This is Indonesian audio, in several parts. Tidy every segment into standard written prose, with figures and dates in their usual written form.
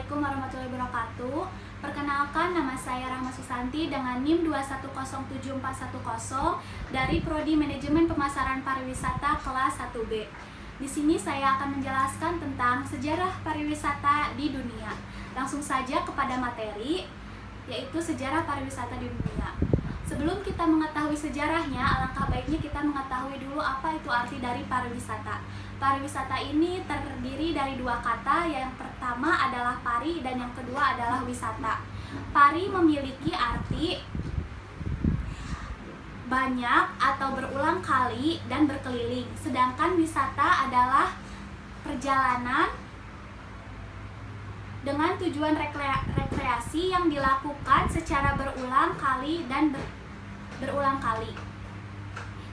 Assalamualaikum warahmatullahi wabarakatuh. Perkenalkan, nama saya Rahma Susanti dengan NIM 2107410 dari Prodi Manajemen Pemasaran Pariwisata kelas 1B. Di sini saya akan menjelaskan tentang sejarah pariwisata di dunia. Langsung saja kepada materi, yaitu sejarah pariwisata di dunia. Sebelum kita mengetahui sejarahnya, alangkah baiknya kita mengetahui dulu apa itu arti dari pariwisata. Pariwisata ini terdiri dari dua kata, yang pertama adalah pari dan yang kedua adalah wisata. Pari memiliki arti banyak atau berulang kali dan berkeliling, sedangkan wisata adalah perjalanan dengan tujuan rekreasi yang dilakukan secara berulang kali dan berulang kali.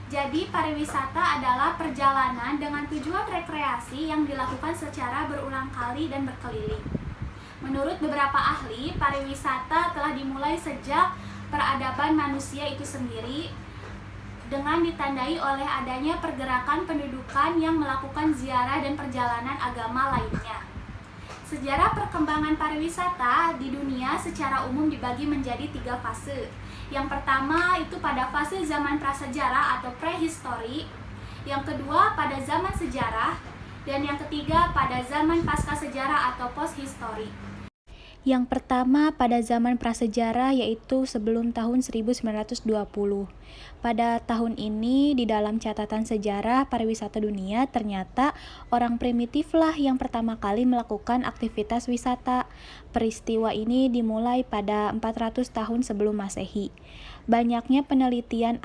Jadi pariwisata adalah perjalanan dengan tujuan rekreasi yang dilakukan secara berulang kali dan berkeliling. Menurut beberapa ahli, pariwisata telah dimulai sejak peradaban manusia itu sendiri, dengan ditandai oleh adanya pergerakan pendudukan yang melakukan ziarah dan perjalanan agama lainnya. Sejarah perkembangan pariwisata di dunia secara umum dibagi menjadi 3 fase. Yang pertama itu pada fase zaman prasejarah atau prehistori, yang kedua pada zaman sejarah, dan yang ketiga pada zaman pasca sejarah atau posthistori. Yang pertama pada zaman prasejarah, yaitu sebelum tahun 1920. Pada tahun ini di dalam catatan sejarah pariwisata dunia ternyata orang primitiflah yang pertama kali melakukan aktivitas wisata. Peristiwa ini dimulai pada 400 tahun sebelum Masehi. Banyaknya penelitian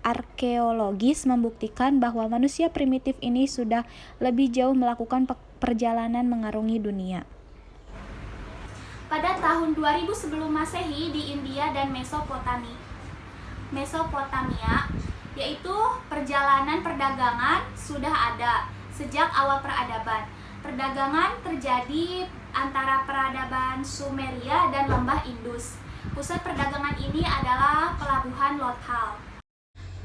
arkeologis membuktikan bahwa manusia primitif ini sudah lebih jauh melakukan perjalanan mengarungi dunia. Pada tahun 2000 sebelum Masehi di India dan Mesopotamia, yaitu perjalanan perdagangan sudah ada sejak awal peradaban. Perdagangan terjadi antara peradaban Sumeria dan lembah Indus. Pusat perdagangan ini adalah pelabuhan Lothal.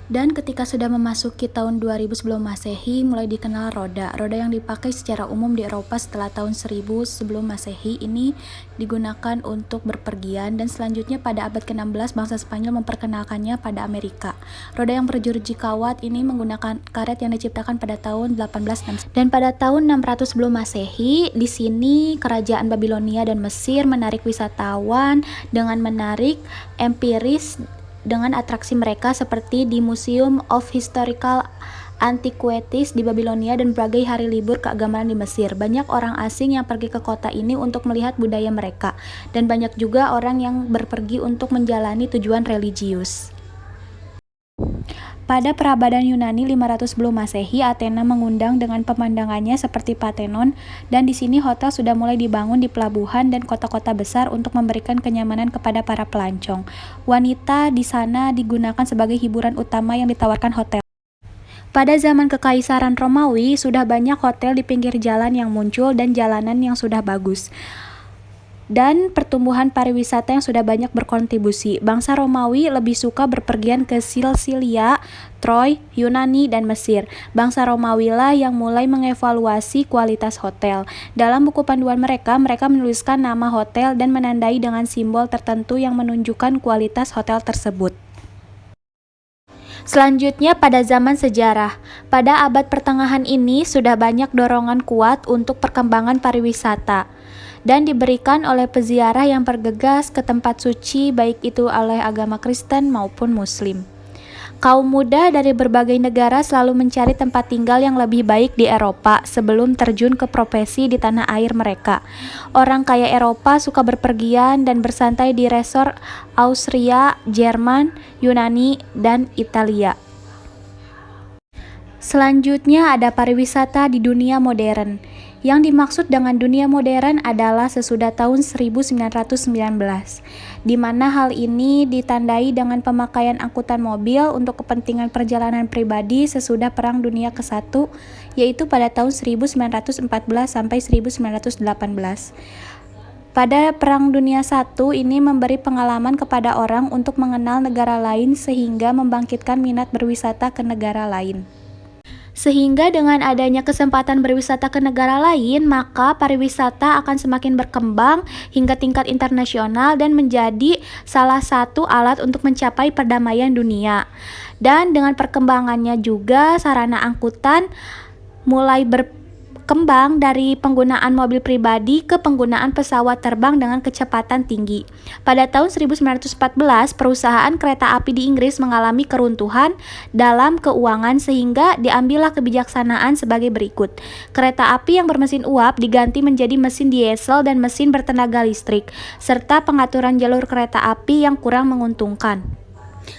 Dan ketika sudah memasuki tahun 2000 sebelum Masehi, mulai dikenal roda. Roda yang dipakai secara umum di Eropa setelah tahun 1000 sebelum Masehi ini digunakan untuk berpergian, dan selanjutnya pada abad ke-16 bangsa Spanyol memperkenalkannya pada Amerika. Roda yang berjeruji kawat ini menggunakan karet yang diciptakan pada tahun 1860. Dan pada tahun 600 sebelum Masehi, di sini kerajaan Babilonia dan Mesir menarik wisatawan dengan menarik empiris dengan atraksi mereka seperti di Museum of Historical Antiquities di Babilonia dan berbagai hari libur keagamaan di Mesir. Banyak orang asing yang pergi ke kota ini untuk melihat budaya mereka, dan banyak juga orang yang berpergi untuk menjalani tujuan religius. Pada perabatan Yunani 500 sebelum Masehi, Athena mengundang dengan pemandangannya seperti Parthenon, dan di sini hotel sudah mulai dibangun di pelabuhan dan kota-kota besar untuk memberikan kenyamanan kepada para pelancong. Wanita di sana digunakan sebagai hiburan utama yang ditawarkan hotel. Pada zaman Kekaisaran Romawi, sudah banyak hotel di pinggir jalan yang muncul dan jalanan yang sudah bagus, dan pertumbuhan pariwisata yang sudah banyak berkontribusi. Bangsa Romawi lebih suka berpergian ke Sisilia, Troy, Yunani, dan Mesir. Bangsa Romawilah yang mulai mengevaluasi kualitas hotel. Dalam buku panduan mereka menuliskan nama hotel dan menandai dengan simbol tertentu yang menunjukkan kualitas hotel tersebut. Selanjutnya pada zaman sejarah. Pada abad pertengahan ini sudah banyak dorongan kuat untuk perkembangan pariwisata, dan diberikan oleh peziarah yang bergegas ke tempat suci, baik itu oleh agama Kristen maupun Muslim. Kaum muda dari berbagai negara selalu mencari tempat tinggal yang lebih baik di Eropa sebelum terjun ke profesi di tanah air mereka. Orang kaya Eropa suka berpergian dan bersantai di resort Austria, Jerman, Yunani, dan Italia. Selanjutnya ada pariwisata di dunia modern. Yang dimaksud dengan dunia modern adalah sesudah tahun 1919, di mana hal ini ditandai dengan pemakaian angkutan mobil untuk kepentingan perjalanan pribadi sesudah Perang Dunia ke-1, yaitu pada tahun 1914 sampai 1918. Pada Perang Dunia I ini memberi pengalaman kepada orang untuk mengenal negara lain sehingga membangkitkan minat berwisata ke negara lain. Sehingga dengan adanya kesempatan berwisata ke negara lain, maka pariwisata akan semakin berkembang hingga tingkat internasional dan menjadi salah satu alat untuk mencapai perdamaian dunia. Dan dengan perkembangannya juga sarana angkutan mulai berkembang dari penggunaan mobil pribadi ke penggunaan pesawat terbang dengan kecepatan tinggi. Pada tahun 1914, perusahaan kereta api di Inggris mengalami keruntuhan dalam keuangan sehingga diambillah kebijaksanaan sebagai berikut. Kereta api yang bermesin uap diganti menjadi mesin diesel dan mesin bertenaga listrik, serta pengaturan jalur kereta api yang kurang menguntungkan.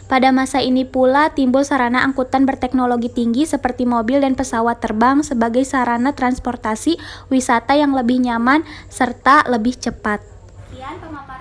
Pada masa ini pula timbul sarana angkutan berteknologi tinggi seperti mobil dan pesawat terbang sebagai sarana transportasi wisata yang lebih nyaman serta lebih cepat. Sekian pemaparan